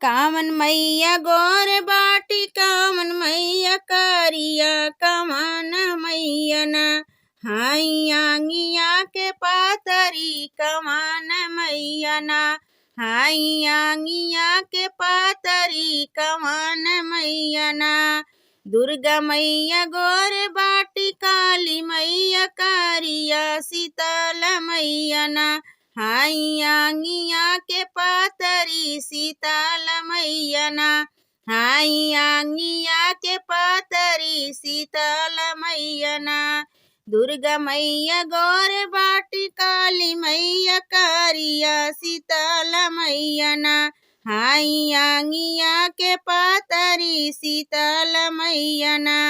कामन मैया गोर बाटी कामन मैया करिया कमान मैया ना हाई आंगिया के पातरी कमान मैया ना हाई आंगिया के पातरी कमान मैया ना दुर्गा मैया गोर बाटी काली मैया करिया शीतल मैया ना हाई आंगिया के पातरी शीतल मैया ना हाई आंगिया के पातरी शीतल मैया ना दुर्गा मैया गौर बाटी काली मैया करिया शीतल मैया ना हाई आंगिया के पातरी शीतल मैया ना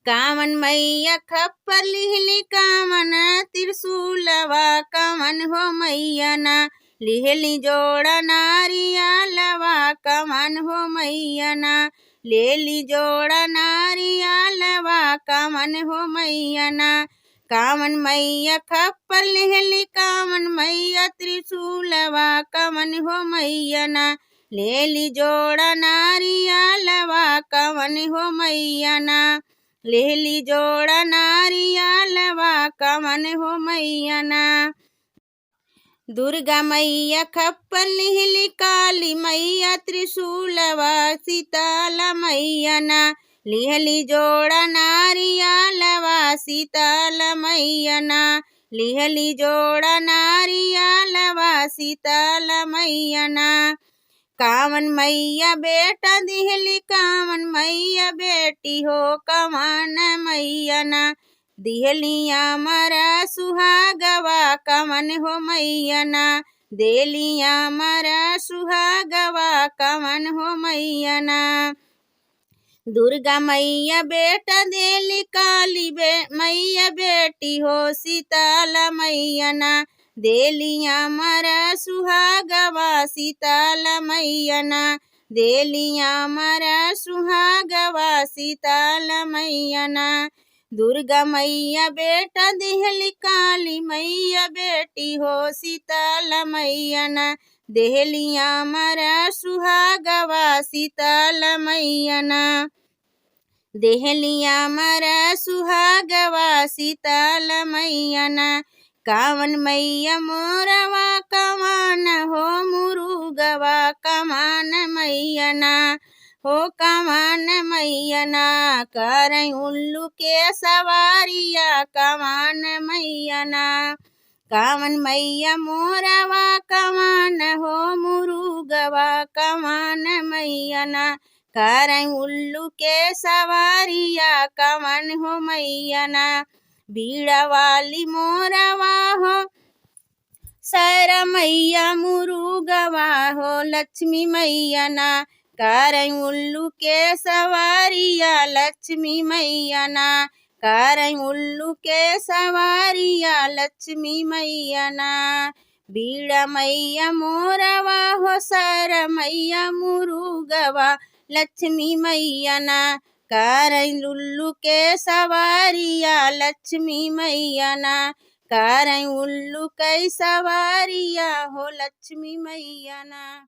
कामन मैया खप्पर लिहली कामन त्रिशूलवा कमन हो मैया ना लिहली जोड़ा नारियालवा कमन हो मैया ना लेली जोड़ा नारियालवा कमन हो मैया ना कामन मैया खप्पर लिहली कामन मैया त्रिशूलवा कमन हो मैया ना लेली जोड़ा नारियालवा कमन हो मैया ना लेली जोड़ा नारियालवा कमन हो मैया ना दुर्गा मैया खप्पर लिहली काली मैया त्रिशूलवा शीतल मैया ना लिहली जोड़ा नारियालवा शीतल मैया ना लिहली जोड़ा नारियालवा शीतल मैया ना कामन मैया बेटा दिहली कामन मैया बेटी हो कमान मैया ना दिहलिया मरा सुहागवा कमन हो मैया ना देलिया मरा सुहागवा कमन हो मैया ना दुर्गा मैया बेटा देली काली मैया बेटी हो शीतल मैया ना देलिया मरा सुहागवा शीतल मैया ना देलिया मरा सुहागवा शीतल मैया ना दुर्गा मैया बेटा देहली काली मैया बेटी हो शीतल मैया ना देहलिया मरा सुहागवा शीतल मैया ना देहलिया मरा सुहागवा शीतल मैया ना कामन मैया मोरवा कमान हो मुरुगवा कमान मैया ना हो कमान मैया ना करई उल्लू के सवारिया कमान मैया ना कामन मैया मोरवा कमान हो मुरुगवा कमान मैया ना करई उल्लू के सवारिया कमान हो मैया ना बीड़ा वाली मोरवा हो सर मैया मुरुगवा हो लक्ष्मी मैया ना करई उल्लू के सवारिया लक्ष्मी मैया ना करई उल्लू के सवारिया लक्ष्मी मैया ना बीड़ा मैया मोरवा हो सर मैया मुरुगवा लक्ष्मी मैया ना करई उल्लू के सवारिया लक्ष्मी मैया ना करई उल्लू कई सवारिया हो लक्ष्मी मैया ना।